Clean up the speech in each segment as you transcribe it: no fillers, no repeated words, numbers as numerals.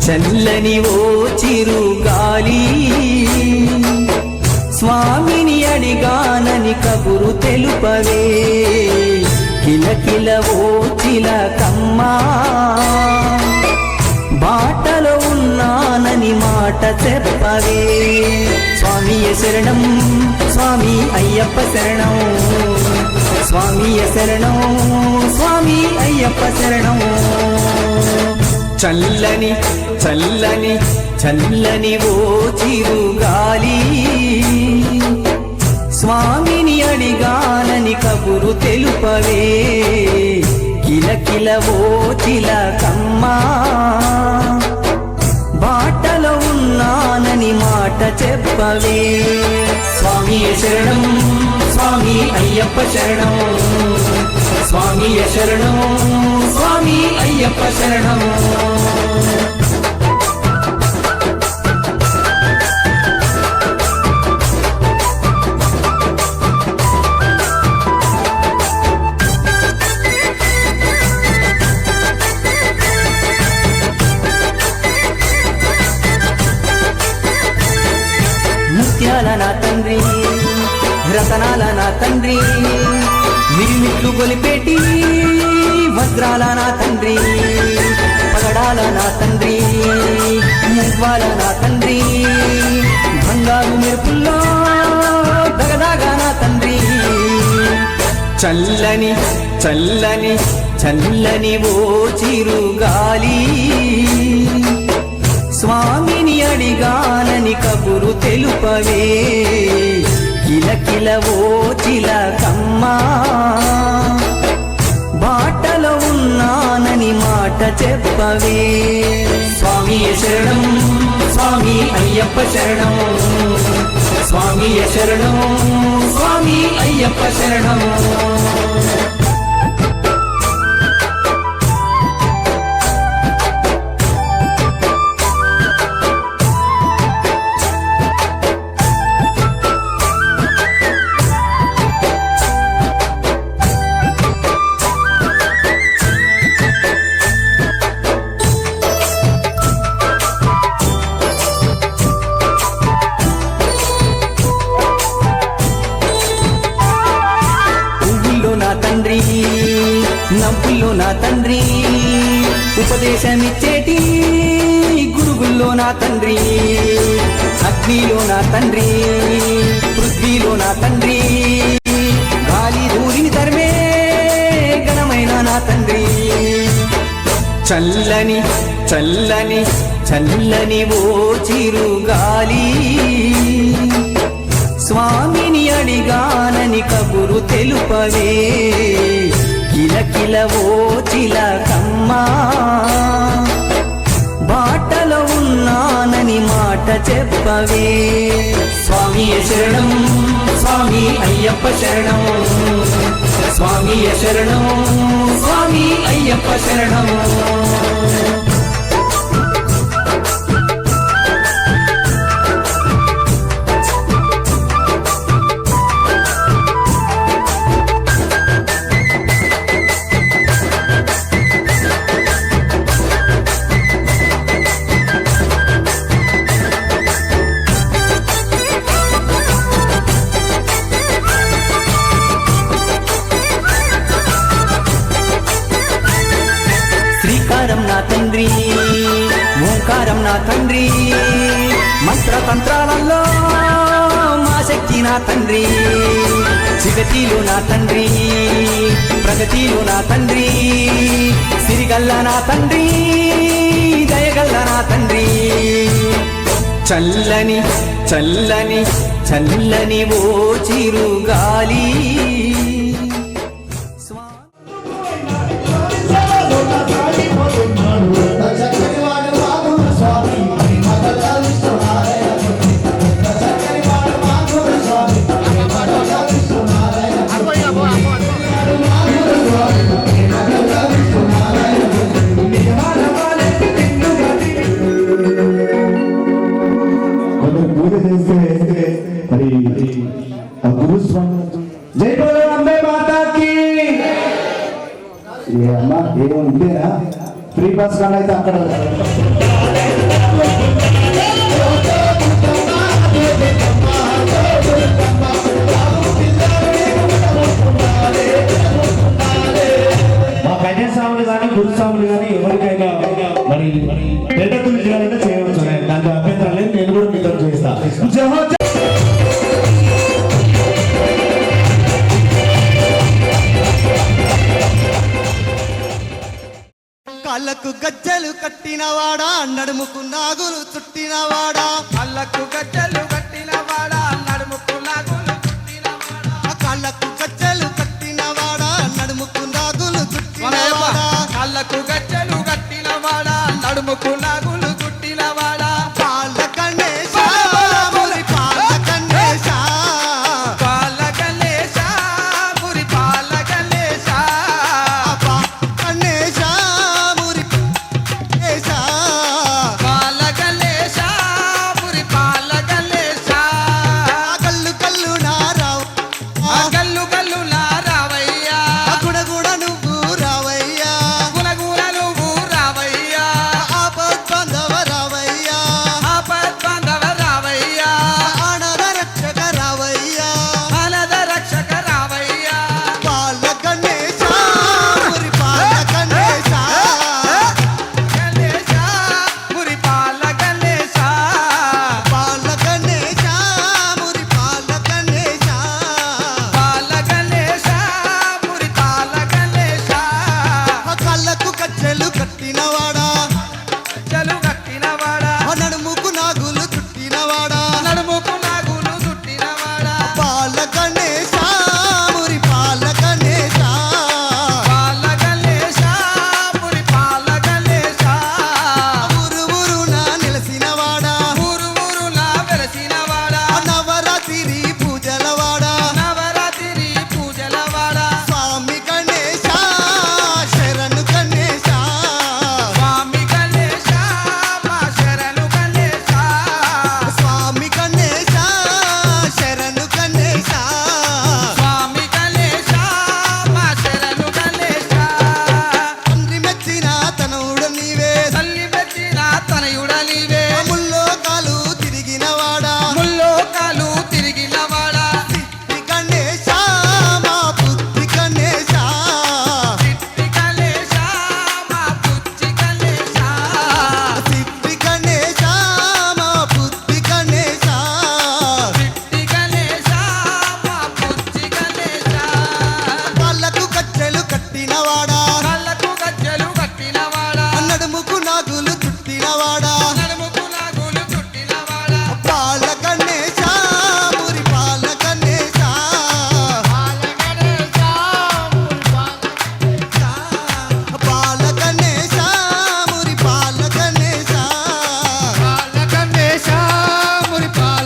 చల్లని ఓ చిరు గాలి అడిగానని కబురు తెలుపవే కిలకిల ఓ చిలకమ్మా బాటలో ఉన్నానని మాట చెప్పవే స్వామియే శరణం స్వామి అయ్యప్ప శరణం స్వామియే శరణం స్వామి అయ్యప్ప శరణం చల్లని చల్లని చల్లని ఓ చిరుగాలి స్వామిని అడిగానని కబురు తెలుపవే కిలకిల ఓ చిలకమ్మా బాటలో ఉన్నానని మాట చెప్పవే స్వామియే శరణం స్వామి అయ్యప్ప శరణం స్వామియే శరణం స్వామి అయ్యప్ప శరణం ముత్యాల నా తండ్రి రతనాల నా తండ్రి మిరిమిట్లు గొలిపేటి వజ్రాల నా తండ్రి పగడాల నా తండ్రి మువ్వాల నా తండ్రి బంగారు మెరుపుల్లో దగదాగా నా తండ్రి చల్లని చల్లని చల్లని ఓ చిరుగాలి స్వామిని అడిగానని కబురు తెలుపవే కిలకిల ఓ చిలకమ్మా బాటలో ఉన్నానని మాట చెప్పవే స్వామియే శరణం స్వామి అయ్యప్ప శరణం స్వామియే శరణం స్వామి అయ్యప్ప శరణం తండ్రి నవ్వుల్లో నా తండ్రి ఉపదేశమిచ్చేటి గురుగుల్లో నా తండ్రి అగ్నిలో నా తండ్రి పృథ్వీలో నా తండ్రి గాలి ధూళిని తరిమే ఘనమైన నా తండ్రి చల్లని చల్లని చల్లని ఓ చిరుగాలి స్వామిని అడిగానని కబురు తెలుపవే కిలకిల ఓ చిలకమ్మా బాటలో ఉన్నానని మాట చెప్పవే స్వామియే శరణం స్వామి అయ్యప్ప శరణం స్వామియే శరణం స్వామి అయ్యప్ప శరణం శ్రీకారం నా తండ్రి ఓంకారం నా తండ్రి మంత్రతంత్రాలలో మా శక్తి నా తండ్రి సిగతిలో నా తండ్రి ప్రగతిలో నా తండ్రి సిరిగల్ల నా తండ్రి దయగల్ల నా తండ్రి చల్లని చల్లని చల్లని ఓ చిరుగాలి जय बोलो अम्बे माता की ये अम्मा ये उनके ना फ्री बस गाना है अక్కడ చేస్తా జహో కాళ్ళకు గజ్జలు కట్టినవాడా నడుముకు నాగులు చుట్టినవాడా కళ్ళకు గజ్జలు కట్టినవాడా నడుముకు నాగులు చుట్టినవాడా కాళ్ళకు గజ్జలు కట్టినవాడా నడుముకు నాగులు చుట్టినవాడా కళ్ళకు గజ్జలు కట్టినవాడా నడుముకు నాగులు చుట్టినవాడా పాల గణేశ మురి పాల గణేశ పాల గణేశ మురి పాల గణేశ గణేశ మురి గణేశ పాల గణేశ మురి పాల గణేశ కల్లు కల్లు నారావు గల్లు గల్లు నారావయ్యా గుడగుడ నువ్వు రావయ్యా గుణగుణ నువ్వు రావయ్యా ఆపద్ బాంధవ రావయ్యా ఆపద్ బాంధవ రావయ్యా ఆనద రక్షక రావయ్యా అనాథ రక్షక రావయ్యా పాల గణేశ మురి పాల గణేశ గణేశ మురి పాల గణేశ పాల గణేశ మురి పాల గణేశ పాల గణేశ మురి పాల గణేశ కళ్ళకు కచ్చెలు కట్టినవాడా చెలు కట్టినవాడా నడుముకు నాగులు చుట్టినవాడా నడుముకు నాగులు చుట్టినవాడా పాల గణేశ మురి పాల గణేశ పాల గణేశ మురి పాల గణేశ ఊరు ఊరున నిలసినవాడా ఊరు ఊరులా వెలసినవాడా నవరాత్రి పూజలవాడా నవరాత్రి పూజలవాడా స్వామి గణేశ శరణు గణేశ స్వామి గణేశ మా శరణు గణేశ స్వామి గణేశ శరణు గణేశ స్వామి గణేశ మా శరణు గణేశ తండ్రి మెచ్చిన తనవుడు నీవే తల్లి పెట్టిన తనయుడ నీవే ముల్లోకాలు తిరిగినవాడా ముల్లోకాలు తిరిగినవాడా సిద్ధి గణేశ మా బుద్ధి గణేశ సిద్ధి గణేశ మా బుద్ధి గణేశ సిద్ధి గణేశ మా బుద్ధి గణేశ సిద్ధి గణేశ మా బుద్ధి గణేశ కాళ్ళకు కచ్చెలు కట్టినవాడా కళ్ళకు గజ్జలు కట్టినవాడా నడుముకు నాగులు చుట్టినవాడా నడుముకు నాగులు చుట్టినవాడా పాల గణేశ మురి పాల గణేశ పాల గణేశ మురి పాల గణేశ పాల గణేశ మురి పాల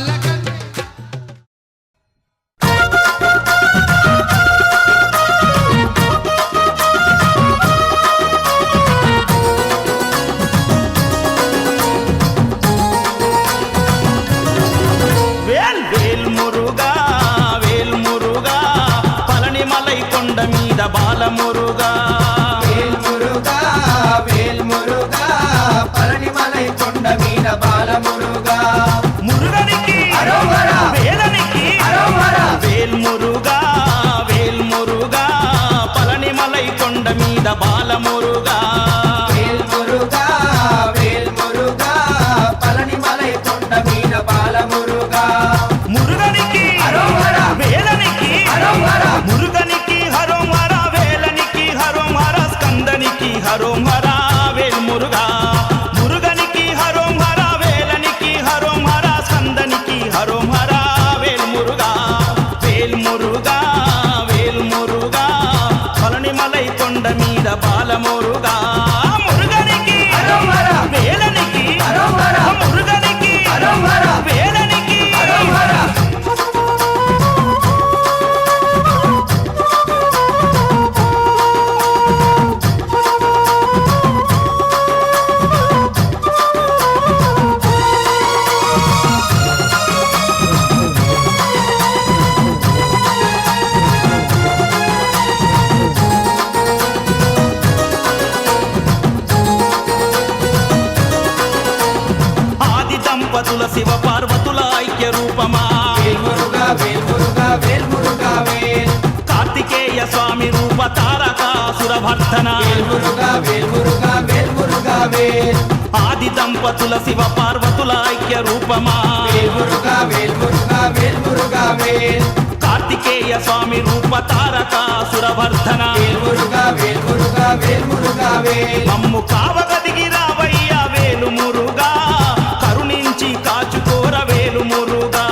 వేల్ వేల్ మురుగా వేల్ మురుగా పళని మలై కొండ మీద బాల మురుగా వేల్మురుగా వేల్మురుగా పళనిమలై కొండ మీద బాలమురుగా మురుగనికి అరోహర! వేలనికి అరోహర! వేల్ మురుగా వేల్ మురుగా పళని మలై కొండ మీద బాల మురుగా వేల్మురుగా వేల్మురుగా పళనిమలై కొండ మీద బాలమురుగా మురుగనికి అరోహర! వేలనికి అరోహర! మురుగనికి హరోం హర వేలనికి హరోం హర స్కందనికి హరోం హర వేల్ మురుగా మురుగనికి హరోం హర వేలనికి హరోం హర స్కందనికి హరోం హర వేల్ మురుగా వేల్ మురుగా వేల్ మురుగా పళని మలై కొండ మీద బాల మురుగా మురుగనికి అరోహర! వేలనికి అరోహర! మురుగనికి అరోహర! వేలనికి అరోహర! ఆది దంపతుల శివ పార్వతుల ఐక్య రూపమా వేల్మురుగా వేల్మురుగా వేల్మురుగా వేల్ కార్తికేయ స్వామి రూప తారకాసుర భర్తన వేల్మురుగా వేల్మురుగా వేల్మురుగా వేల్ ఆది దంపతుల శివ పార్వతుల ఐక్య రూపమా వేల్ మురుగా వేల్ మురుగా వేల్ మురుగా వేల్ కార్తికేయ స్వామి రూప తారకాసురవర్ధన వేల్ మురుగా వేల్ మురుగా వేల్ మురుగా వేల్ మమ్ము కావగదిగి రావయ్య వేలు మురుగా కరుణించి కాచుకోర వేలు మురుగా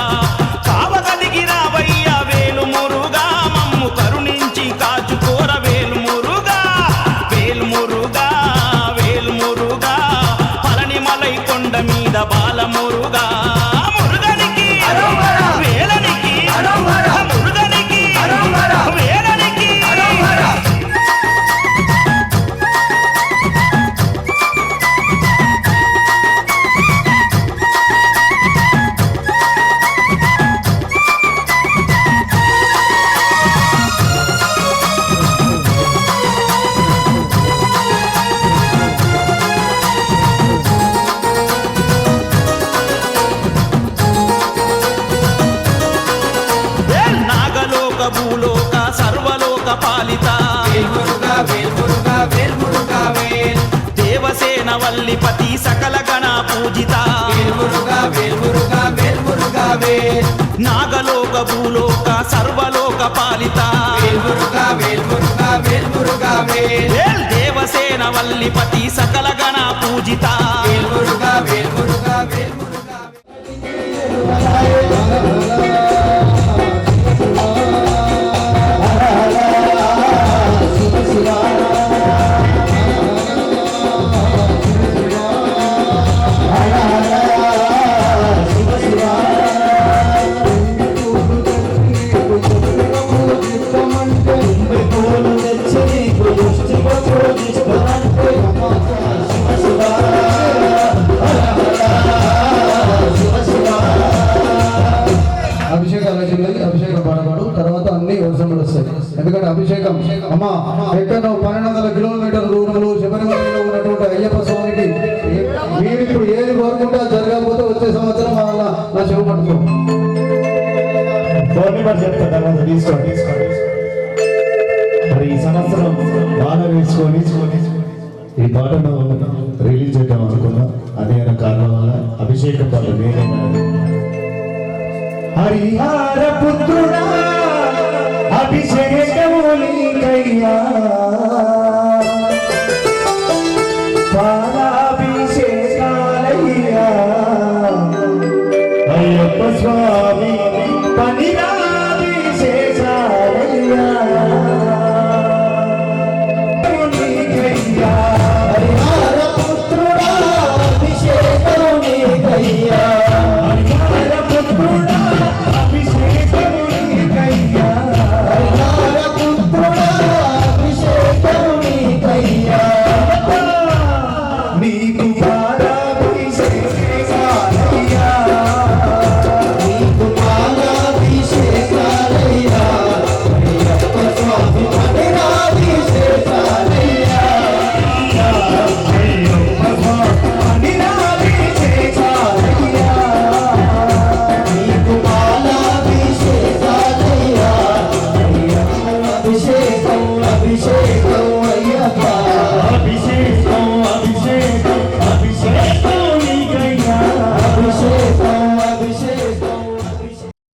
కావగదిగి రావయ్య వేలు మురుగా మమ్ము కరుణించి కాచుకోర వేలు మురుగా వేలు మురుగా వేలు మురుగా పళనిమలై కొండ మీద బాల మురుగా మురుగనికి అరోమరా! వేలనికి అరోమరా! మురుగనికి అరోమరా! వేలనికి అరోమరా! నాగలోక భూలోక సర్వలోక పాలిత వేల్ మురుగా వేల్ మురుగా వేల్ మురుగా వేల్ దేవసేన వల్లిపతి సకల గణ పూజిత వేల్ మురుగా వేల్ మురుగా వేల్ మురుగా వేల్ నాగలోక భూలోక సర్వలోక పాలిత వేల్ మురుగా వేల్ మురుగా వేల్ మురుగా వేల్ దేవసేన వల్లిపతి సకల గణ పూజిత వేల్ మురుగా వేల్ మురుగా వేల్ మురుగా అభిషేకాలు చెల్లి అభిషేకం పడతాడు తర్వాత అన్ని వర్షములు వస్తాయి. ఎందుకంటే అభిషేకం అమ్మ ఎక్కడో 1200 కిలోమీటర్ల దూరంలో శబరిమలలో ఉన్నటువంటి అయ్యప్ప స్వామికి మీరు ఇప్పుడు ఏది కోరుకుంటే అది జరగకపోతే వచ్చే సంవత్సరం నా చెవు పట్టుకో ఫోన్ నెంబర్ చెప్తా తర్వాత తీసుకోండి. మరి ఈ సంవత్సరం బాగా వేసుకొని ఈ పాటను రిలీజ్ చేద్దాం అనుకున్నా. అదే కారణం వల్ల అభిషేకం పట్ల నేనే హరిహర పుత్రుడా అభిషేకములికయ్యా పాలాభిషేకాలయ్యా అయ్యప్ప స్వామి పనిరాభిషేకాలయ్యా హరిహర పుత్రుడా అభిషేకములికయ్యా హరిహర పుత్రుడా నీకు పాలాభిషేకాలయ్యా నీకు పాలాభిషేకాలయ్యా అయ్యప్ప స్వామి పనిరాభిషేకాలయ్యా అయ్యప్ప స్వామి పనిరాభిషేకాలయ్యా నీకు పాలాభిషేకాలయ్యా అయ్యప్ప అభిషేకం అభిషేకం అయ్యప్ప అభిషేకం అభిషేకం అభిషేకం నీకయ్యా అభిషేకం అభిషేకం అభిషేకం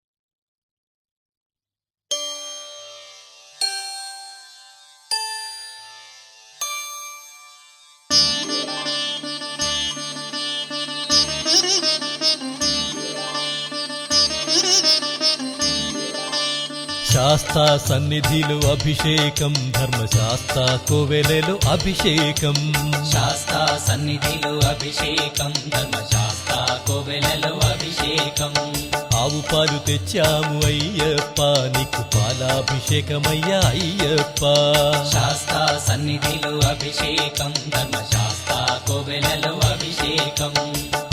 శాస్తా సన్నిధిలో అభిషేకం ధర్మశాస్త్ర కోవెలలో అభిషేకం శాస్తా సన్నిధిలో అభిషేకం ధర్మశాస్త్ర కోవెలలో అభిషేకం ఆవు పాలు తెచ్చాము అయ్యప్ప నీకు పాలాభిషేకమయ్యా అయ్యప్ప శాస్తా సన్నిధిలో అభిషేకం ధర్మశాస్త్ర కోవెలలో అభిషేకం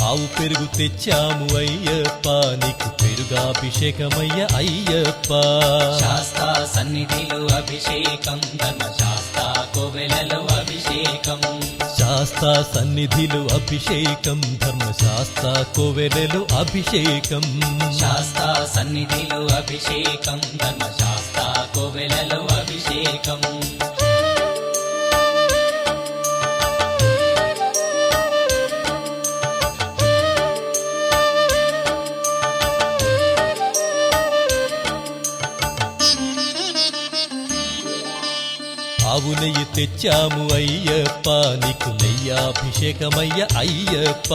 ఆవు పెరుగు తెచ్చాము అయ్యప్ప నీకు పెరుగాభిషేకమయ్యా అయ్యప్ప శాస్తా సన్నిధిలో అభిషేకం ధర్మశాస్త్ర కోవెలలో అభిషేకం శాస్తా సన్నిధిలో అభిషేకం ధర్మశాస్త్ర కోవెలలో అభిషేకం శాస్తా సన్నిధిలో అభిషేకం ధర్మశాస్త్ర కోవెలలో అభిషేకం ఆవు నెయ్యి తెచ్చాము అయ్యప్ప నీకు నెయ్యాభిషేకమయ్య అయ్యప్ప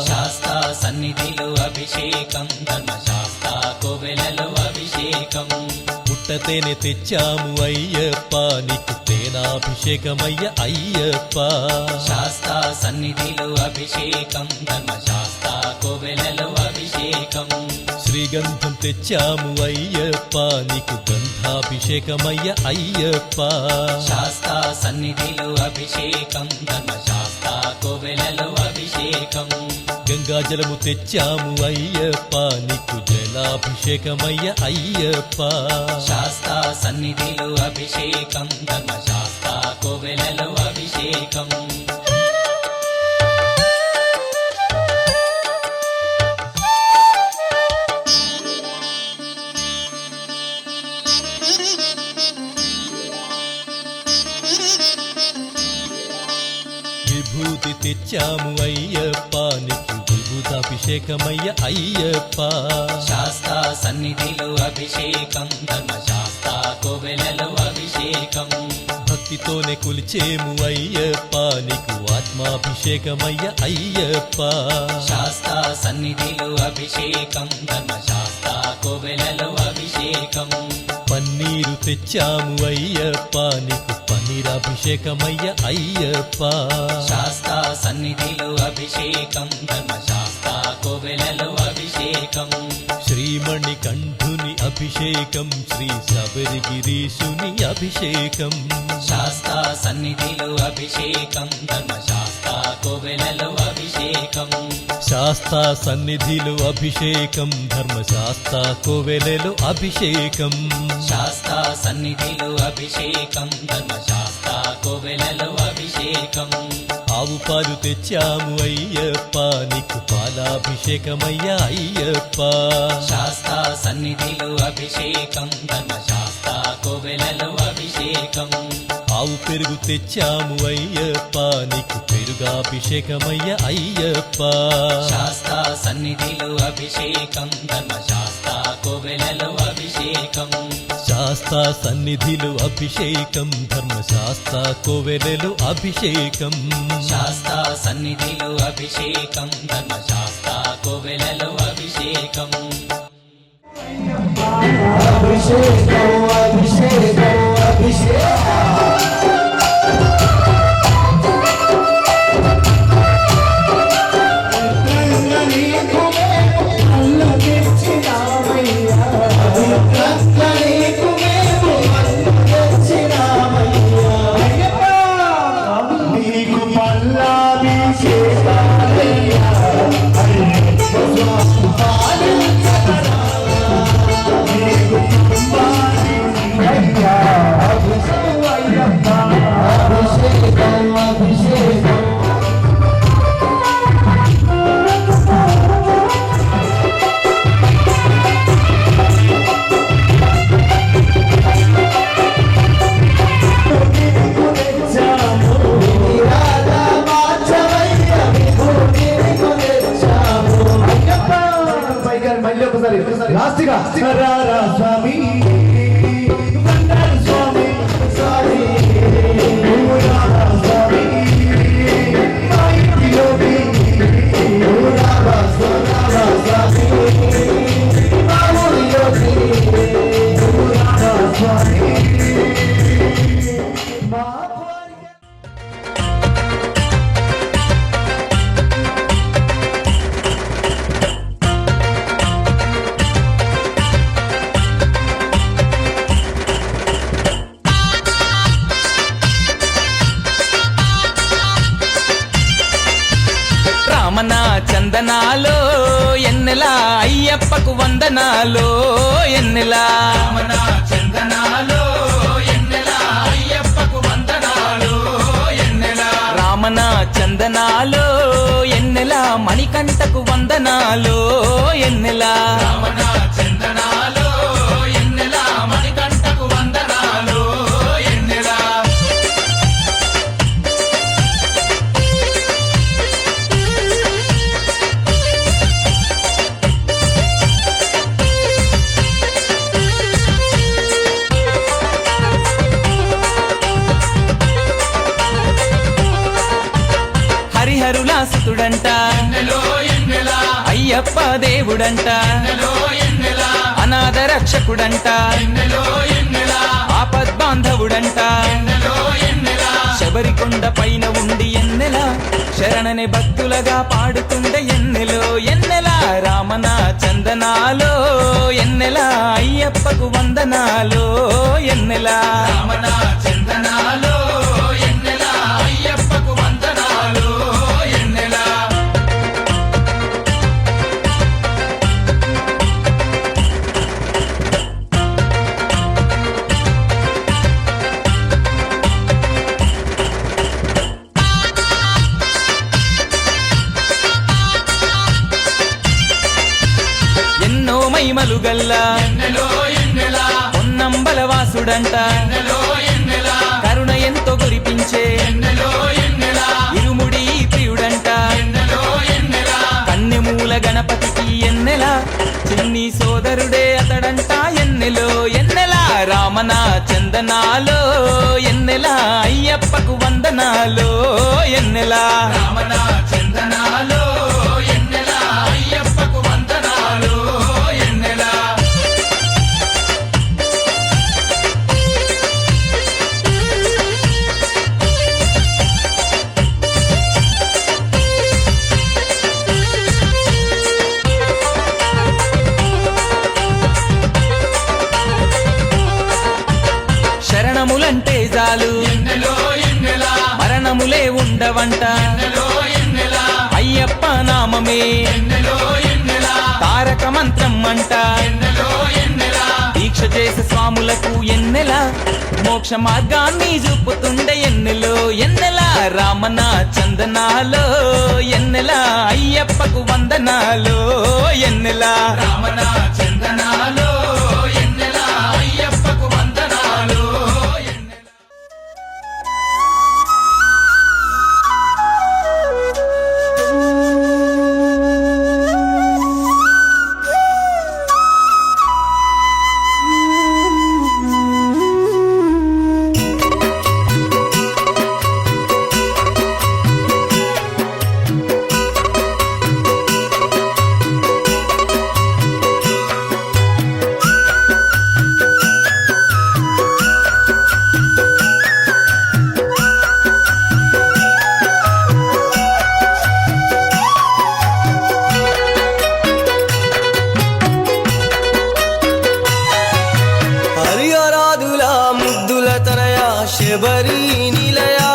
శాస్తా సన్నిధిలో అభిషేకం ధర్మశాస్త్ర కోవెలలో అభిషేకం పుట్టతేనె తెచ్చాము అయ్యప్ప నీకు తేనాభిషేకమయ్య అయ్యప్ప శాస్తా సన్నిధిలో అభిషేకం ధర్మశాస్త్ర కోవెలలో అభిషేకం శ్రీగంధం తెచ్చాము అయ్యప్ప నీకు గంధాభిషేకమయ్య అయ్యప్ప శాస్తా సన్నిధిలో అభిషేకం ధర్మశాస్త్ర కోవెలలో అభిషేకం గంగాజలము తెచ్చాము అయ్యప్ప నీకు జలాభిషేకమయ్య అయ్యప్ప శాస్తా సన్నిధిలో అభిషేకం ధర్మశాస్త్ర కోవెలలో అభిషేకం విభూతి తెచ్చాము అయ్యప్ప నీకు విభూతాభిషేకమయ్య అయ్యప్ప శాస్తా సన్నిధిలో అభిషేకం ధర్మశాస్త్ర కోవెలలో అభిషేకం భక్తితోనే కొలిచేము అయ్యప్ప నీకు ఆత్మాభిషేకమయ్య అయ్యప్ప శాస్తా సన్నిధిలో అభిషేకం ధర్మశాస్త్ర కోవెలలో అభిషేకం పన్నీరు తెచ్చాము అయ్యప్ప నీకు పన్నీరాభిషేకమయ్య అయ్యప్ప శాస్తా సన్నిధిలో అభిషేకం ధర్మశాస్త్ర కోవెలలో అభిషేకం శ్రీమణి కంఠుని అభిషేకం శ్రీ శబరిగిరీశుని అభిషేకం శాస్తా సన్నిధిలో అభిషేకం ధర్మశాస్త్ర కోవెలలో అభిషేకం శాస్తా సన్నిధిలో అభిషేకం ధర్మశాస్త్ర కోవెలలో అభిషేకం శాస్తా సన్నిధిలో అభిషేకం ధర్మశాస్త్ర కోవెలలో అభిషేకం ఆవు పాలు తెచ్చాము అయ్యప్ప నీకు పాలాభిషేకమయ్య అయ్యప్ప శాస్తా సన్నిధిలో అభిషేకం ధర్మశాస్త్ర కోవెలలో అభిషేకం ఆవు పెరుగు తెచ్చాము అయ్యప్ప నీకు పెరుగాభిషేకమయ్య అయ్యప్ప శాస్తా సన్నిధిలో అభిషేకం ధర్మశాస్త్ర కోవెలలో అభిషేకం శాస్తా సన్నిధిలో అభిషేకం ధర్మశాస్త్ర కోవెలలో అభిషేకం శాస్తా సన్నిధిలో అభిషేకం ధర్మశాస్త్ర కోవెలలో అభిషేకం నీకు పల్లాభిషేకం లాస్ట్ గా రారా స్వామి వందనాలు స్వామి స్వామి రారా స్వామి మా ఇంటిలోకి రారా స్వామి మా ఊరిలోకి రారా స్వామి మా రామన చందనాలో ఎన్నెలా అయ్యప్పకు వందనాలో ఎన్నెలా రామన చందనాలో ఎన్నెలా అయ్యప్పకు వందనాలో ఎన్నెలా రామన చందనాలో ఎన్నెలా మణికంఠకు వందనాలో ఎన్నెలా రామన చందనాలో ఎన్నెలా మణికంఠకు వందనాలో ఎన్నెలా అయ్యప్ప దేవుడంట అనాథ రక్షకుడంట ఆపద్బాంధవుడంట శబరికొండ పైన ఉండి ఎన్నెల శరణని భక్తులగా పాడుతుండే ఎన్నెలో ఎన్నెల రామన చందనాలో ఎన్నెల అయ్యప్పకు వందనాలో ఎన్నెల రామన చందనాలో ఎన్నెల అయ్యప్పకు వందనాలో ఎన్నెల ఎన్నో మైమలు గల్లా పొన్నంబల వాసుడంట కరుణ ఎంతో కురిపించే ఇరుముడి ప్రియుడంట కన్నెమూల గణపతికి ఎన్నెల చిన్ని సోదరుడే అతడంట ఎన్నెలో ఎన్నెల రామన చందనాలో ఎన్నెల అయ్యప్పకు వందనాలో ఎన్నెల రామన చందనాలో ఎన్నెల అయ్యప్పకు వందనాలో ఎన్నెల శరణములంటే చాలు మరణములే ఉండవంట అయ్యప్ప నామమే తారక మంత్రం అంట దీక్ష చేసే స్వాములకు ఎన్నెల మోక్ష మార్గాన్ని చూపుతుండే ఎన్నెలో ఎన్నెల రామన చందనాలో ఎన్నెల అయ్యప్పకు వందనాలో ఎన్నెల రామన చందనాలో ఎన్నెల అయ్యప్పకు వందనాలో హరిహరాదుల ముద్దుల తనయ శబరి నిలయా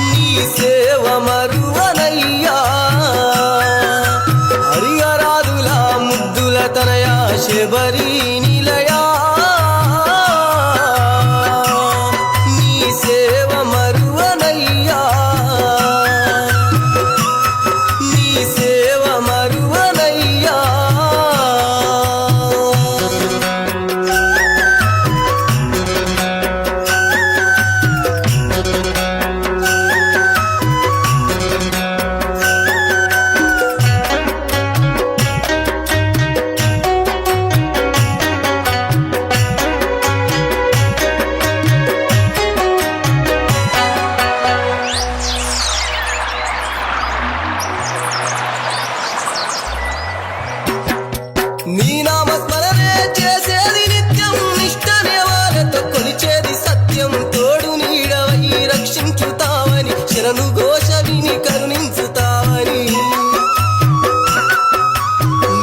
నీ సేవ మరువనయ్యా హరిహరాదుల ముద్దుల తనయ శబరి నిలయా నీ సేవ మరువనయ్యా నీ సేవ మరువనయ్యా నీ నామస్మరణే చేసేది నిత్యం నిష్ఠ నియమాలతో కొలిచేది సత్యం తోడు నీడవై రక్షించుతావని శరణు ఘోష విని కరుణించుతావని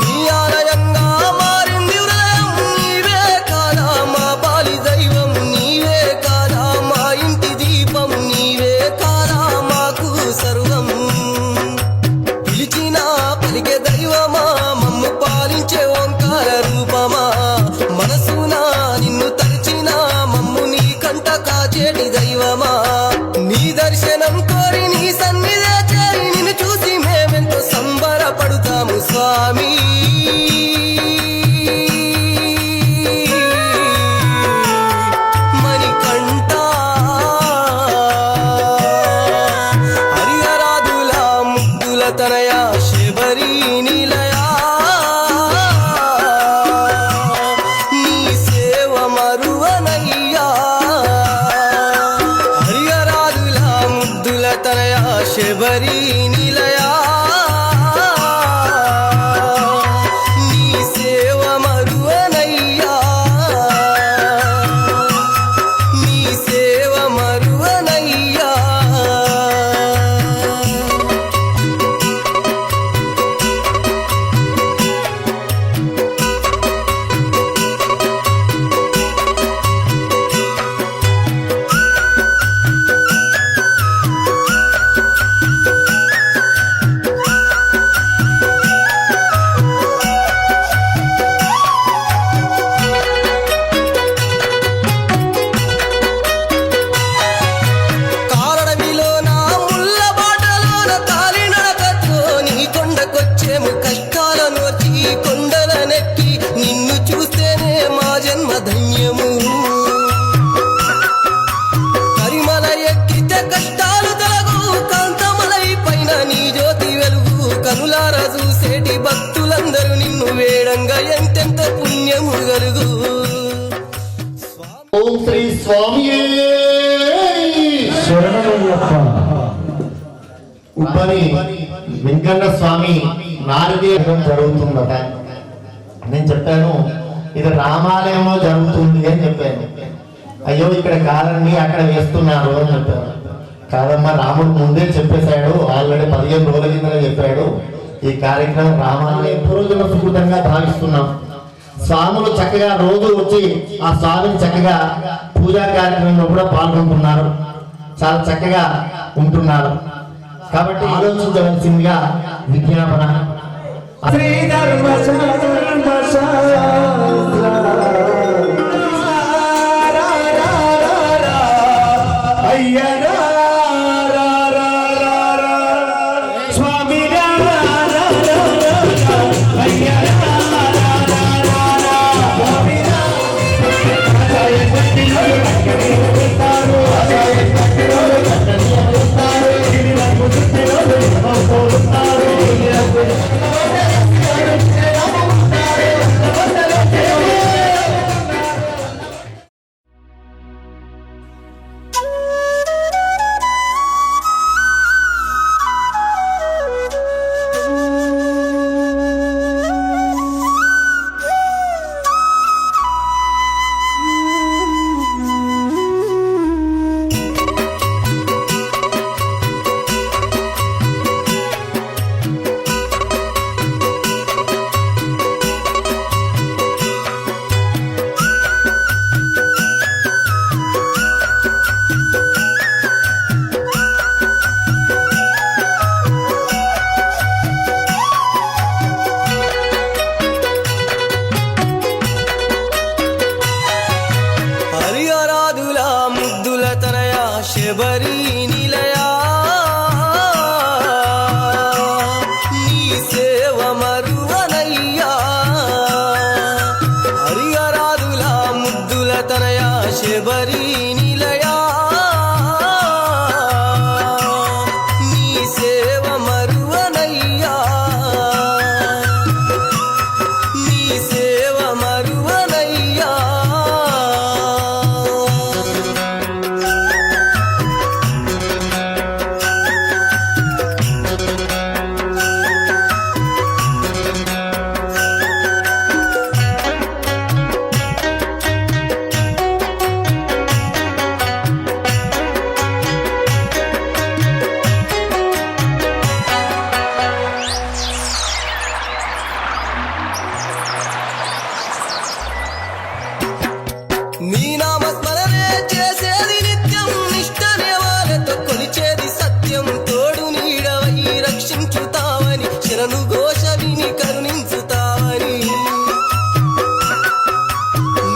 నీ ఆలయంగా మారింది హృదయం నీవే కాదా మా పాలి దైవం నీవే కాదా మా ఇంటి దీపం నీవే కాదా మాకు సర్వం పిలిచిన పలికే దైవమా మమ్ము పాలించే ఓంకార రూపమా మనసునా నిన్ను తరిచిన మమ్ము నీ కంట కాచేటి దైవమా నీ దర్శనం కోరి నీ సన్నిధే చేరి నిన్ను చూసి మేమెంతో సంబరపడుతాము స్వామి మణికంఠ హరిహరాదుల ముద్దుల తనయ శబరి నిలయా నీ సేవ మరువనయ్యా హరిహరాదుల ముద్దుల తనయ శబరి నిలయా కష్టాలను వచ్చి కొండల నెక్కి నిన్ను చూస్తేనే మా జన్మ ధన్యము. కరిమల ఎక్కితే కష్టాలు తొలగు, కాంతమలై పైన నీ జ్యోతి వెలుగు. కనులార చూసేటి భక్తులందరూ నిన్ను వేడంగా ఎంతెంత పుణ్యము గలుగు. ఓం శ్రీ స్వామి ఉబ్బని వెంకన్న స్వామి నారదీయం జరుగుతుందట. నేను చెప్పాను ఇది రామాలయంలో జరుగుతుంది అని చెప్పాను. అయ్యో ఇక్కడ కాదండి అక్కడ వేస్తున్నారు అని చెప్పాను. కాదమ్మా, రాముడు ముందే చెప్పేశాడు, ఆల్రెడీ 15 రోజుల కిందనే చెప్పాడు. ఈ కార్యక్రమం రామాలయం పూర్వజన్మ సుకృతంగా భావిస్తున్నాం. స్వాములు చక్కగా రోజు వచ్చి ఆ స్వామిని చక్కగా పూజా కార్యక్రమంలో కూడా పాల్గొంటున్నారు, చాలా చక్కగా ఉంటున్నారు. కాబట్టి ఆలోచించవలసిందిగా విజ్ఞాపన. శబరి నిలయా నీ సేవ మరువనయ్యా. హరిహరాదుల ముద్దుల తనయా శబరి నిలయా నీ సేవ మరువనయ్యా. నీ సేవ మరువనయ్యా. నీ నామస్మరణే చేసేది నిత్యం, నిష్ఠ నియమాలతో కొలిచేది సత్యం. తోడు నీడవై రక్షించుతావని, శరణు ఘోష విని కరుణించుతావని.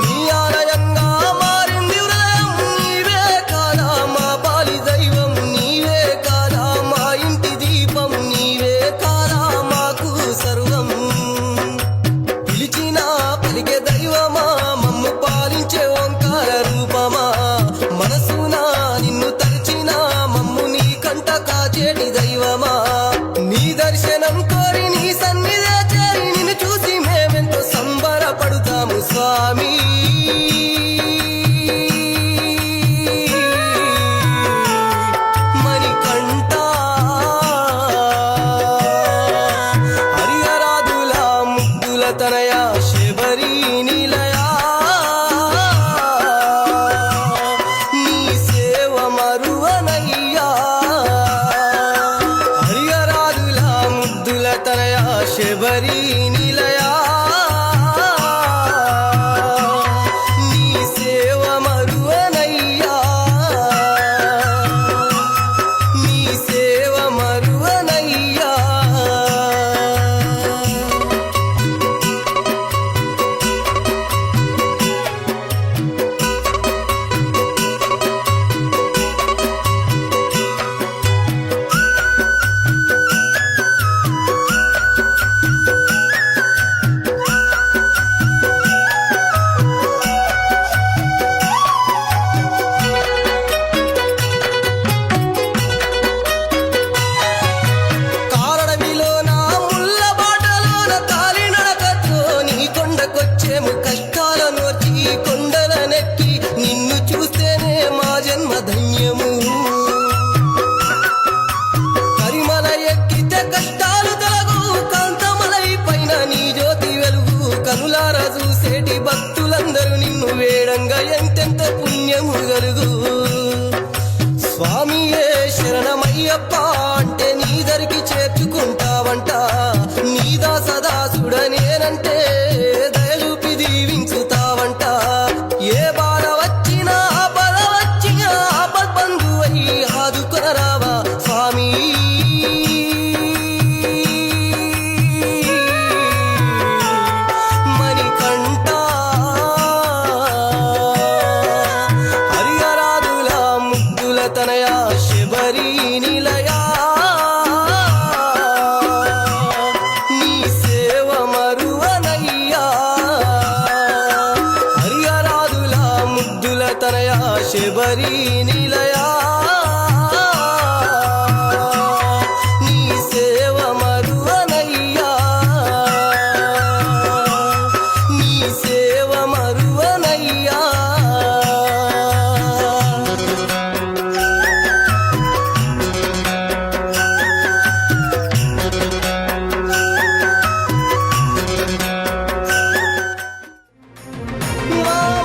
నీ ఆలయంగా మారింది హృదయం, నీవే కాదా మా పాలి దైవం. నీవే కాదా మా ఇంటి దీపం, నీవే కాదా మాకు సర్వం. పిలిచినా పలికే దైవమా, మమ్ము పాలించే ఓంకార రూపమా. మనసునా నిన్ను తరిచిన మమ్ము నీ కంట కాచేటి దైవమా. నీ దర్శనం కోరి నీ సన్నిధే చేరి నిన్ను చూసి మేమెంతో సంబరపడుతాము స్వామి. మణికంఠ హరిహరాదుల ముద్దుల తనయా శబరి నిలయా నీ సేవ మరువనయ్యా. హరిహరాదుల ముద్దుల తనయా శబరి నిలయా నీ సేవ మరువనయ్యా. నీ సేవ మరువనయ్యా. వేడంగా ఎంతెంత పుణ్యము గలుగు. స్వామియే శరణమయ్యప్ప అంటే నీ దరికి చేర్చుకుంటావంట. నీదా సదాసుడనేనంటే దయచూపి దీవించుతావంట. ఏ బాధ వచ్చినా ఆపద వచ్చినా ఆపద్బంధు అయి ఆదుకొనరావా స్వామి. మణికంఠ హరిహరాదుల ముద్దుల తనయా శబరి నిలయా నీ సేవ మరువనయ్యా. హరిహరాదుల ముద్దుల తనయా శబరి నిలయా నీ సేవ మరువనయ్యా. నీ సేవ మరువనయ్యా.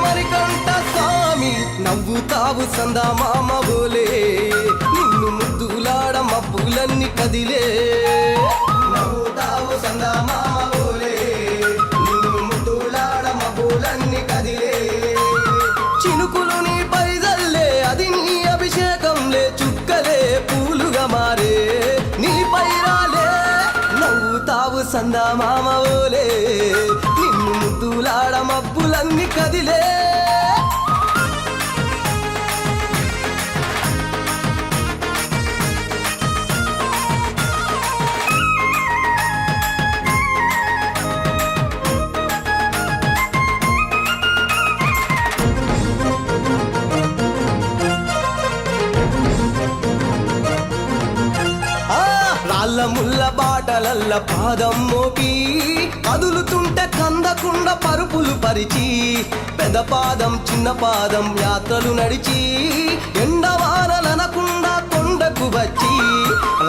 మణికంఠ స్వామి నవ్వుతావు సందా మామ బోలే. నిన్ను ముద్దులాడ మబ్బులన్నీ కదిలే. నవ్వుతావు సందా మామ బోలే. నిన్ను ముద్దులాడ మబ్బులన్నీ కదిలే. చినుకులు నీ పైదల్లే అది నీ అభిషేకంలే. చుక్కలే పూలుగా మారే నీ పైరాలే. నవ్వుతావు సందా మామ బోలే. నిన్ను ముద్దులాడ మబ్బులన్నీ కదిలే. రాళ్ళ ముళ్ళ బాటలల్ల పాదం మోపి కదులుతుంటే కందకుండ పరుపులు పరిచి. పెద్ద పాదం చిన్న పాదం యాత్రలు నడిచి ఎండవానలనకుండా కొండకు వచ్చి.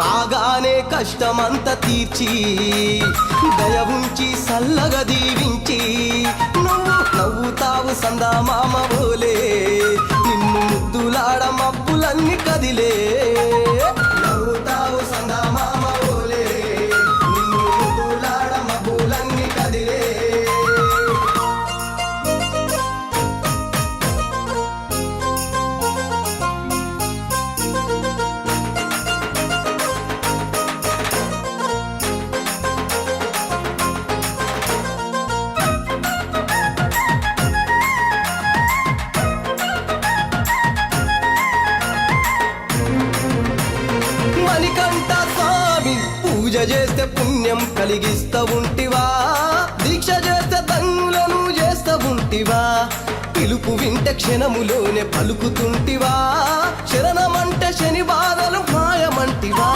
రాగానే కష్టమంతా తీర్చి దయ ఉంచి సల్లగా దీవించి. నువ్వు నవ్వుతావు సందా మామ బోలే. నిన్ను ముద్దులాడ మబ్బులన్నీ కదిలే. నవ్వుతావు సందా మామ బోలే. నిన్ను ముద్దులాడ మబ్బులన్నీ కదిలే. మణికంఠ స్వామి పూజ చేస్తే పుణ్యం కలిగిస్తా ఉంటివా. దీక్ష చేస్తే తంగులను చేస్తా ఉంటివా. పిలుపు వింటే క్షణములోనే పలుకుతుంటివా. శరణమంటే శని బాధలు మాయమంటివా.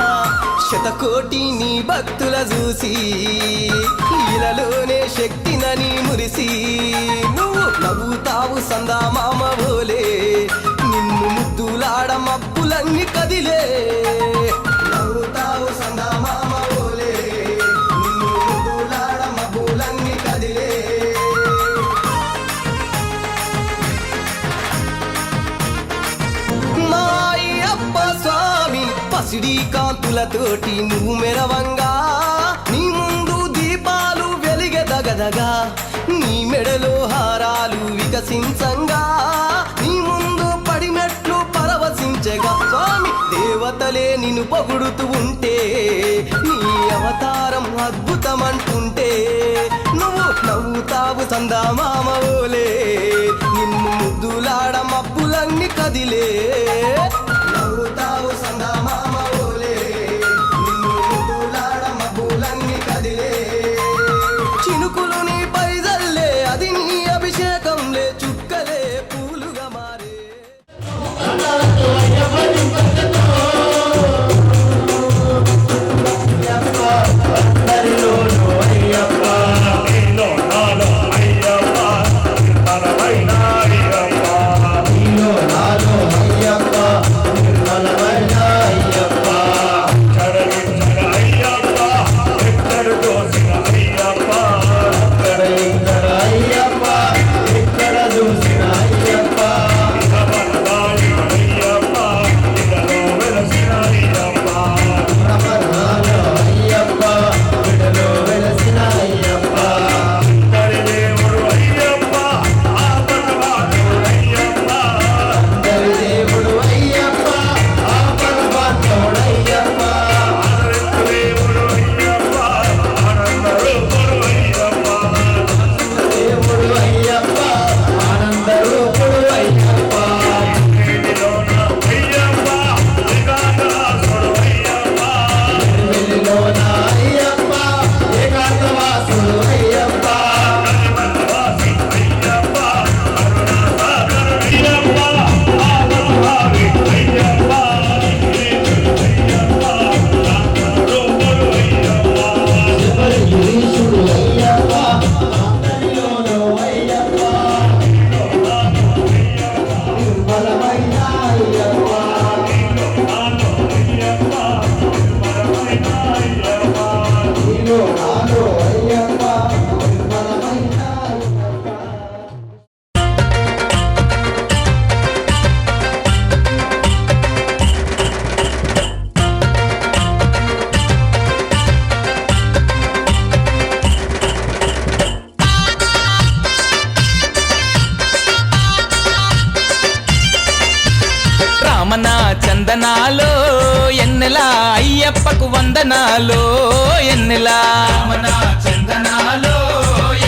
శతకోటి నీ భక్తుల చూసి ఈలలోనే శక్తినని మురిసి. నువ్వు నవ్వుతావు సందా మామ బోలే. నిన్ను ముద్దులాడ మబ్బులన్నీ కదిలే. నవ్వుతావు సందా మామ బోలే. నిన్ను ముద్దులాడ మబ్బులన్నీ కదిలే. మా అయ్యప్ప స్వామి పసిడి కాంతులతోటి నువ్వు మెరవంగా. నీ ముందు దీపాలు వెలిగెదగదగా. నీ మెడలో హారాలు వికసించంగా. నీ ముందు పడిమెట్లు పరవశించగా. స్వామి దేవతలే నిన్ను పొగుడుతూ ఉంటే. నీ అవతారం అద్భుతమంటుంటే. నువ్వు నవ్వుతావు సందా మామ బోలే. నిన్ను ముద్దులాడ మబ్బులన్నీ కదిలే. నవ్వుతావు సందా మామ బోలే. నిన్ను ముద్దులాడ మబ్బులన్నీ కదిలే. చినుకులు నీ పైదల్లే అది నీ అభిషేకంలే. చుక్కలే పూలుగా మారే. అయ్యప్ప రామనా చందనాలో ఎన్నెలా అయ్యప్పకు వందనాలో ఎన్నెలా రామనా చందనాలో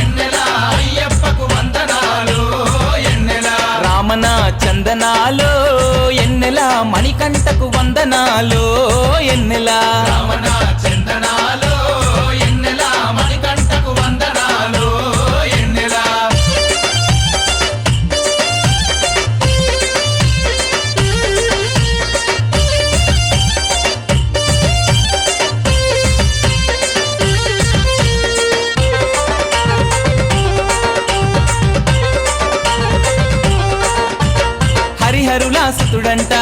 ఎన్నెలా అయ్యప్పకు వందనాలో ఎన్నెలా రామనా చందనాలో ఎన్నెలా మణికంఠకు వందనాలో ఎన్నెలా రామనా చందనాలో ఎన్నెలా మణికంఠకు వందనాలో ఎన్నెలా హరిహరులా సుతుడంట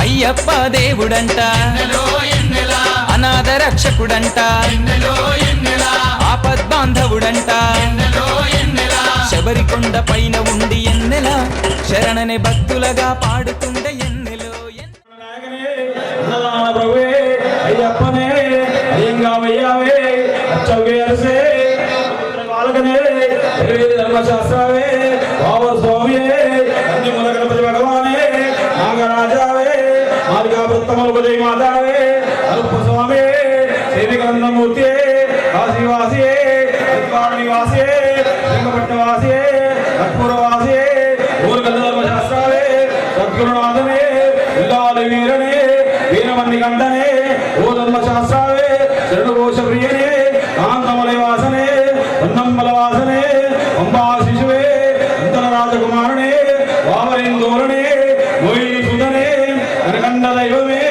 అయ్యప్ప దేవుడంట అనాథ రక్షకుడంట ఆపద్బాంధవుడంట శబరికొండ పైన ఉండి ఎన్నెలా శరణని భక్తులగా పాడుతుండే ఎన్నెలో అయ్యప్పనే అయ్యంగావయ్యావే అచ్చవే అరసే బాలకనే ధర్మశాస్త్రవే బాబర్ స్వామియే అన్ని మూల గణపతి భగవానే నాగరాజావే మార్గావృత్తమలుపదై మాతావే అరుప్ప స్వామి శ్రీనికందమూర్తియే కాశీవాసియే నివాసియే లింగపట్నవాసియే కర్పూరవాసియే ఊరుగల్ల ధర్మశాస్త్రావే సద్గురునాథనే ఇల్లాలి వీరనే వీరమణి కంఠనే ఓ ధర్మశాస్త్రావే శరణుఘోష ప్రియనే కాంతమలై వాసనే పొన్నమ్మల వాసనే అంబా శిశువే అంతర రాజకుమారునే వామరేందోరణే మోయిని సుధనే కనకండ దైవమే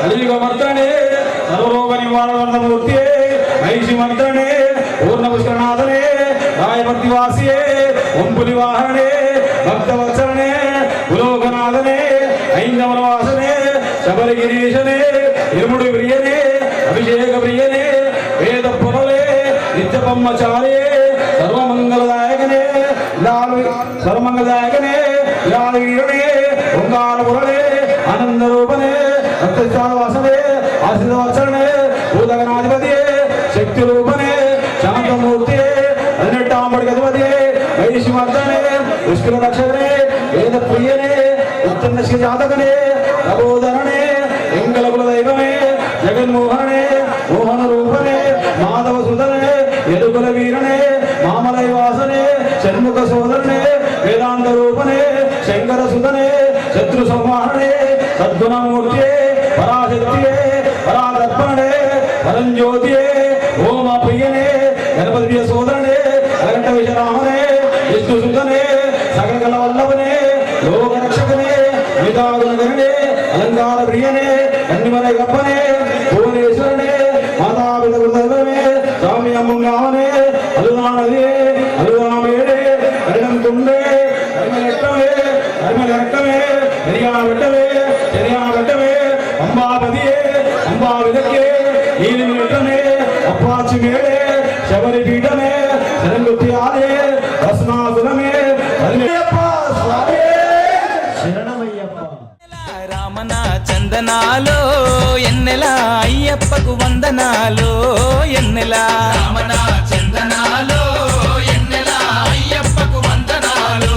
కలియుగవర్ధనే సర్వరోగ నివారణమూర్తియే మహిషి మంత్రనే పూర్ణ పుష్కరనాథనే రాయభక్తి వాసియే వంపులి వాహనే భక్తవత్సరనే పులోకనాథనే ఐందవన వాసనే శబరిగిరీశనే ఇరుముడి ప్రియనే అభిషేక ప్రియనే వేద పురలే నిత్య బ్రహ్మచారియే సర్వమంగళదాయకనే సర్వమంగళదాయకనే లాలి వీరనే ఓంకార పురలే ఆనంద రూపనే వాసనే ఆశ్రిత వత్సరనే భూతగణాధిపతియే శక్తి రూపనే శాంతమూర్తియే 18 అధిపతియే వైశ్య మర్దనే పుష్కర రక్షకనే వేద ప్రియనే ఉత్తమ శ్రీ జాతకనే ప్రబోధరణే ఎంగళకుల దైవమే జగన్మోహనే మోహన రూపనే మాధవ సుధనే ఎలుగుల వీరనే మామలై వాసనే షణ్ముఖ సోదరనే వేదాంత రూపనే శంకర సుధనే శత్రు సంహారణే సద్గుణమూర్తియే పరాశక్తియే పరాదర్పణే పరంజ్యోతియే ఓమ ప్రియనే గణపతి సోదరనే అలంట విశరామనే విష్ణు సుధనే సకల వల్లభనే లోక రక్షకనే మితాగుణగణనే అలంకార ప్రియనే కన్నిమలై గప్పనే భువనేశ్వరనే మాతాపిత దైవమే స్వామి అమ్మంగావనే అలునానదే అలునామేడే కరిణం తుండే కరిమలెట్టమే కరిమలెట్టమే పెరియాబెట్టమే పెరియాబెట్టమే అంబాపతియే అంబా విదక్కే ఈలిమిట్టమే అప్పాచి మేడే శబరి పీఠమే శరణుతి ఆలే భస్మాసురమే హరియప్ప స్వామి శరణమయ్యప్ప రామనా చందనాలో ఎన్నెలా అయ్యప్పకు వందనాలో ఎన్నెలా రామనా చందనాలో ఎన్నెలా అయ్యప్పకు వందనాలో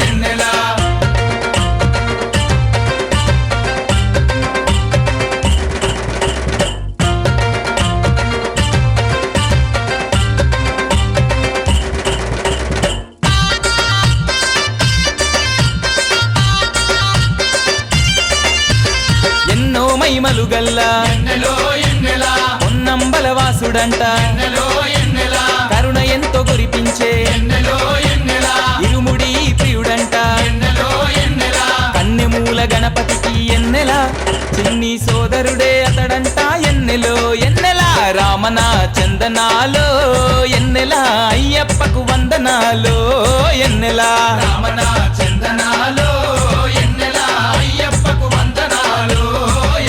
ఎన్నెలా ఎన్నో మహిమలు గల్లా పొన్నంబల వాస దాసుడంట కరుణ ఎంతో కురిపించే ఇరుముడి ప్రియుడంట కన్నెమూల గణపతికి ఎన్నెల చిన్ని సోదరుడే అతడంట ఎన్నెలో ఎన్నెల రామన చందనాలో ఎన్నెల అయ్యప్పకు వందనాలో ఎన్నెల రామన చందనాలో ఎన్నెల అయ్యప్పకు వందనాలో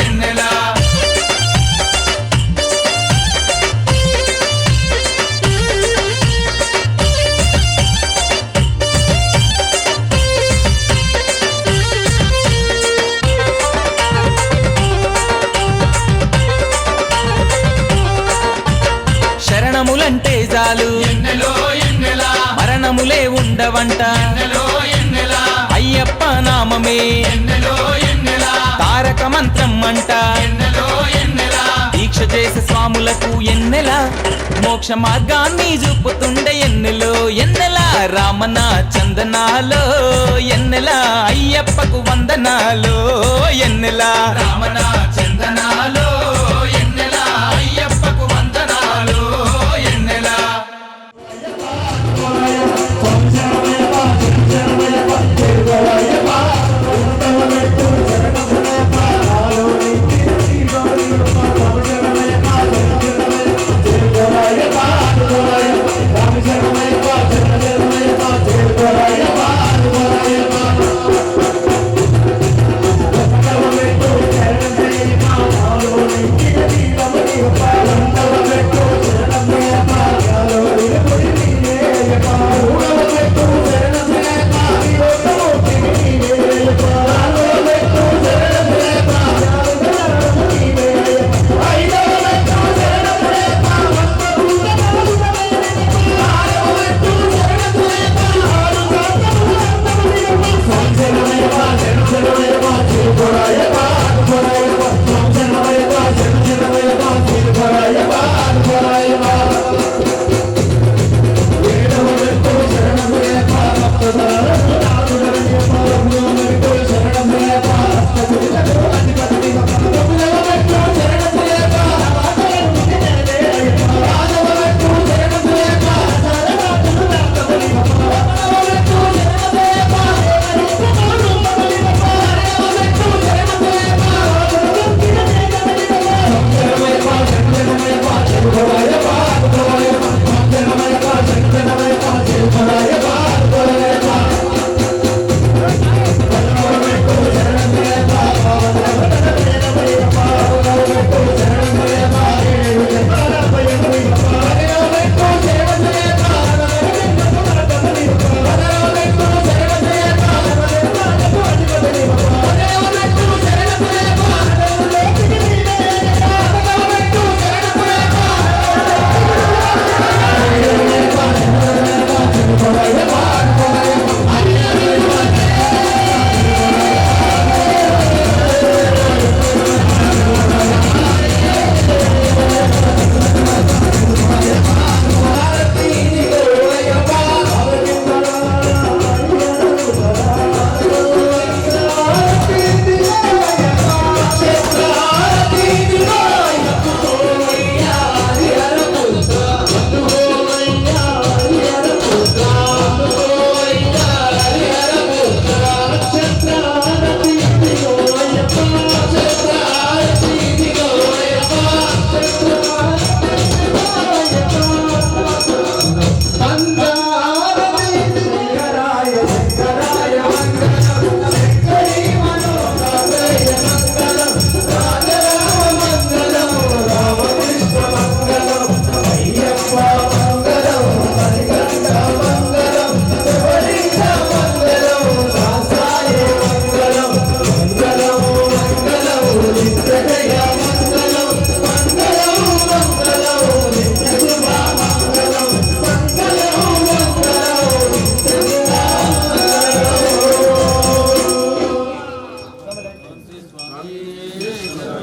ఎన్నెల శరణములంటే చాలు మరణములే ఉండవంట అయ్యప్ప నామమే తారక మంత్రం అంట దీక్ష చేసే స్వాములకు ఎన్నెల మోక్ష మార్గాన్ని చూపుతుండే ఎన్నెలో ఎన్నెల రామన చందనాలో ఎన్నెల అయ్యప్పకు వందనాలో ఎన్నెల రామన చందనాలో ఎన్నెల అయ్యప్పకు వందనాలో ఎన్నెల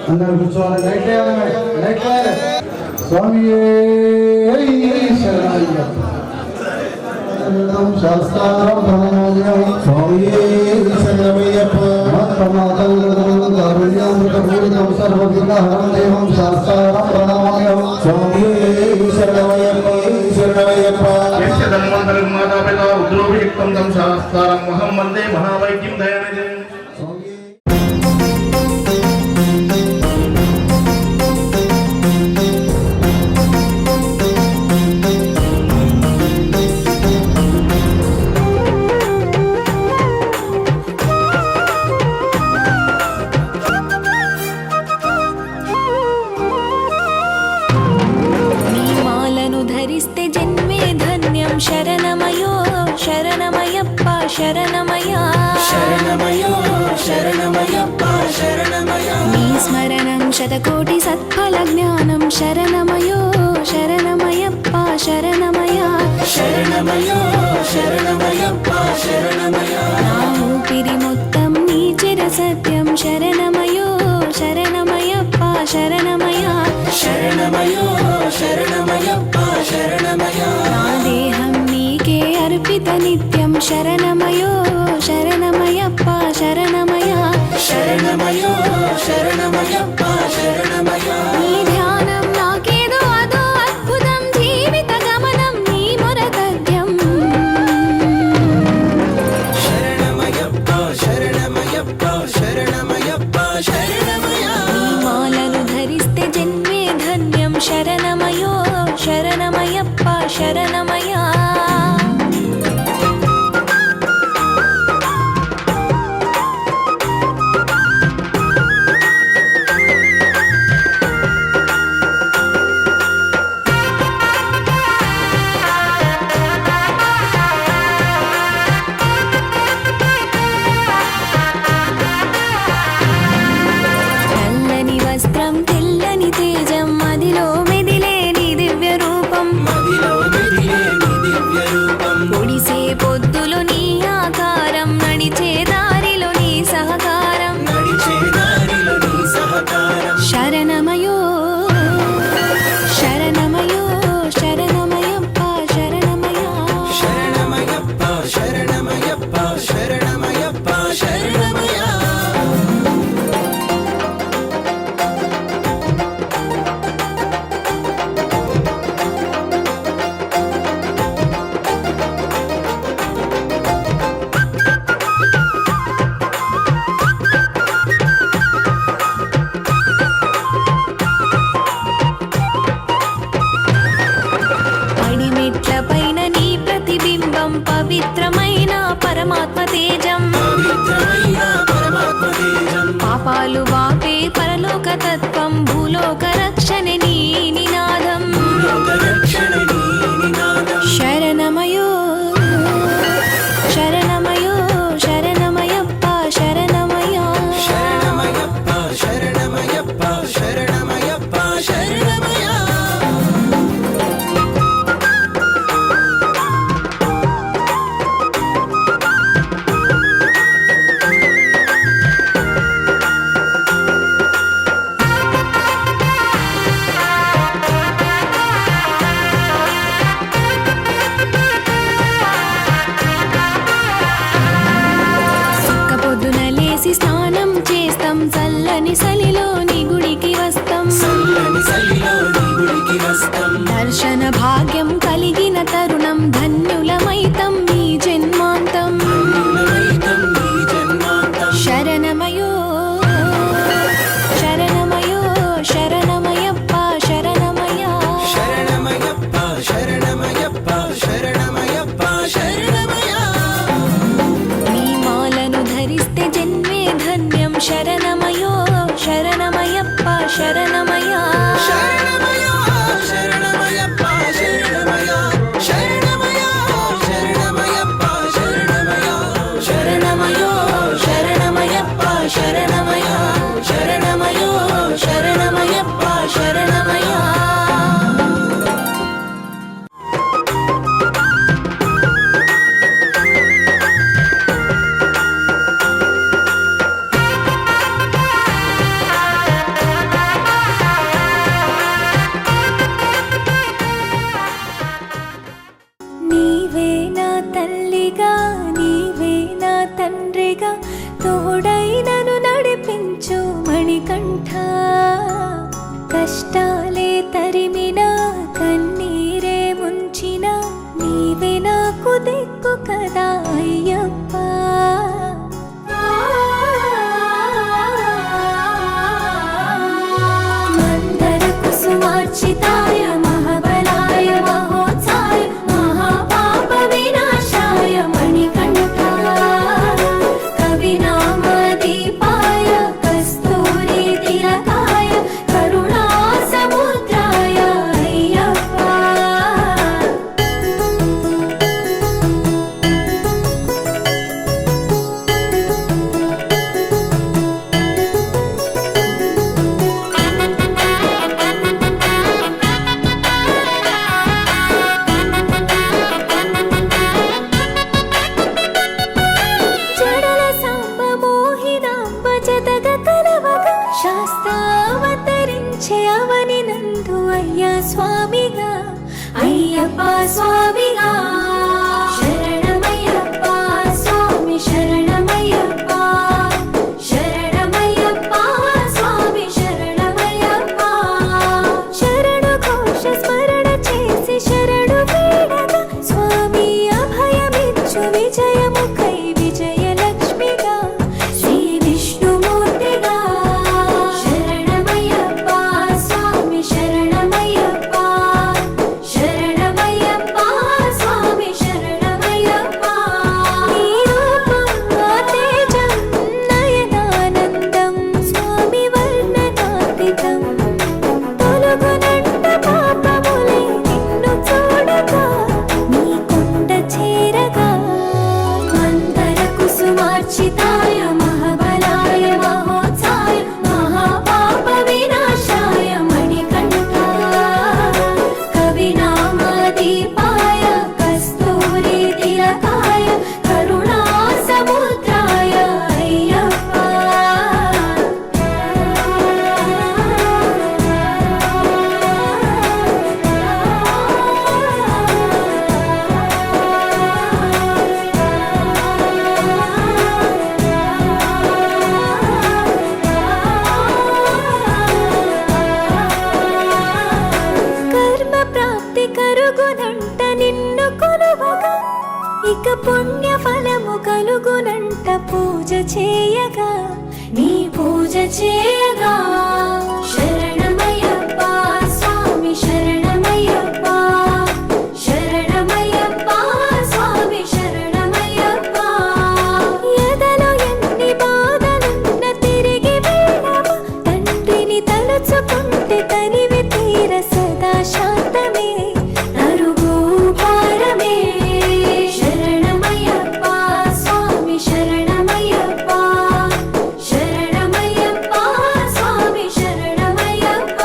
అందరూ కూర్చోవాలి. లైట్ లైట్ స్వామి శాస్త్రం సర్వవిఘ్నహరం దేవం శాస్త్రం ప్రణామ్యం స్వామి శరణమయ్యప్ప యస్య ధన్వంతరం మాతాపితా రుద్రోభిషిక్తం తం శాస్త్రం మహం వందే మహావైద్యం దయానిధిం. శరణమయో శరణమయ్యప్ప శరణమయ్యా శరణమయో శరణమయ్యప్ప శరణమయ్యా నీ స్మరణం శతకోటి సత్ఫల జ్ఞానం శరణమయో శరణమయ్యప్ప శరణమయ్యా శరణమయో శరణమయ్యప్ప శరణమయ్యా నా ఊపిరి మొత్తం నీ చిర సత్యం శరణమయో శరణమయ్యప్ప శరణమయ్యా శరణమయో శరణమయ్యప్ప శరణమయ్యా నా దేహం నీకే అర్పిత నిత్యం శరణమయో శరణమయ్యప్ప శరణమయ్యా శరణమయో శరణమయ్యప్ప శరణమయ్యా నీ ధ్యానం నాకేదో అదో అద్భుతం జీవిత గమనం నీ మొరతద్యం శరణమయ్యప్ప శరణమయ్యప్ప శరణమయ్యప్ప శరణమయ్యా నీ మాలను ధరిస్తే జన్మే ధన్యం శరణమయో శరణమయ్యప్ప శరణమయ్యా తెల్లని వస్త్రం తెల్లని తేజం మదిలో మెదిలే నీ దివ్య రూపం మదిలో మెదిలే నీ దివ్య రూపం పొడిసే పొద్దులు నీ ఆకారం నడిచే దారిలో నీ సహకారం నడిచే దారిలో నీ సహకారం శరణమయో శరణమయో శరణమయ్యప్ప శరణమయ్యా శరణమయ్యప్ప శరణమయ్యప్ప శరణమయ్యప్ప శరణమయ్యా అడిమెట్ల పైన నీ ప్రతిబింబం పవిత్రమైన పరమాత్మ తేజం పవిత్రమైన పరమాత్మ తేజం పాపాలు వాపే పరలోక తత్వం భూలోక రక్షణ నీ నినాదం లోక రక్షణ నీ నినాదం శరణమయో శరణమయో శరణమయ్యప్ప శరణమయ్యా శరణమయ్యప్ప శరణమయ్యప్ప శరణమయ్యప్ప శరణమయ్యా సుక్క పొద్దున లేసి స్నానం చేస్తాం చల్లని సలిలో నీ గుడికి వస్తాం చల్లని చలిలో నీ గుడికి వస్తాం దర్శన భాగ్యం కలిగిన తరుణం ధన్యులమైతం నీ జన్మాంతం పూర్ణమైతం నీ జన్మాంతం శరణమయో శరణమయో శరణమయ్యప్ప శరణమయ్యా శరణమయ్యప్ప శరణమయ్యప్ప శరణమయ్యప్ప శరణమయ్యా నీ మాలను ధరిస్తే జన్మే ధన్యం శరణమయో శరణమయ్యప్ప శరణమయ్యా శరణమయ్యో శరణమయ్యప్ప శరణమయ్యప్ప కదా అయ్యప్ప. మందర కుసుమార్చితాయ మహాబలాయ మహోత్సాయ మహాపాప వినాశాయ మణికంఠ కవినామదీపాయ కస్తూరి తిలకాయ కరుణా సముద్రాయ అయ్యప్ప. జడల సాంబ మోహిదాంబ జతగ కలవగ శాస్త్రావతరించే అవని నందు అయ్యా స్వామిగా అయ్యప్ప స్వామిగా శరణమయ్యప్ప స్వామి శరణమయ్యప్ప శరణమయ్యప్ప స్వామి శరణమయ్యప్ప. శరణు ఘోష స్మరణ చేసి శరణు వేడగా స్వామి అభయమిచ్చు విజయముఖై విజయలక్ష్మిగా శ్రీ విష్ణుమూర్తిగా శరణమయ్యప్ప స్వామి శరణమయ్యప్ప శరణమయ్యప్ప స్వామి శరణమయ్యప్ప. నీ రూపం తేజం నయనానందం స్వామి వర్ణనాతీతం తొలగునంట పాపములే నిన్ను చూడగా నీ కొండ చేరగా. మందర కుసుమార్చితాయ మహాబలాయ మహోత్సాయ మహాపాప వినాశాయ మణికంఠ కవినామదీపాయ కస్తూరి తిలకాయ కరుణా సముద్రాయ అయ్యప్ప. కర్మ ప్రాప్తి కరుగునంట నిన్ను కొలువగా ఇక పుణ్య ఫలము కలుగునంట పూజ చేయగా నీ పూజ చేయగా. శరణమయ్యప్ప స్వామి శరణమయ్యప్ప శరణమయ్యప్ప స్వామి శరణమయ్యప్ప. ఎదలో ఎన్ని బాధలున్న తిరిగి వెళ్ళవా తండ్రిని తలుచుకుంటే తనివి తీర సదా శాంతమే తరుగు భారమే. శరణమయ్యప్ప స్వామి శరణమయ్యప్ప శరణమయ్యప్ప స్వామి శరణమయ్యప్ప.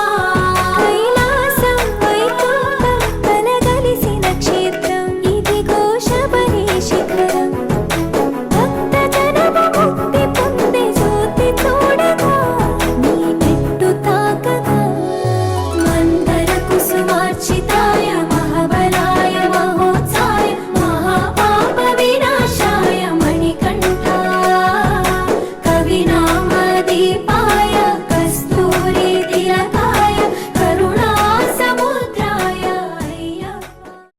కైలాసం వైకుంఠం కలగలిసిన క్షేత్రం ఇదిగో శబరి శిఖరం. భక్తజనము ముక్తి పొందే జ్యోతి చూడగా నీ మెట్టు తాకగా. మందర కుసుమార్చితాయ మహాబలాయ మహోత్సాయ మహాపాప వినాశాయ మణికంఠ కవినామదీపాయ కస్తూరి తిలకాయ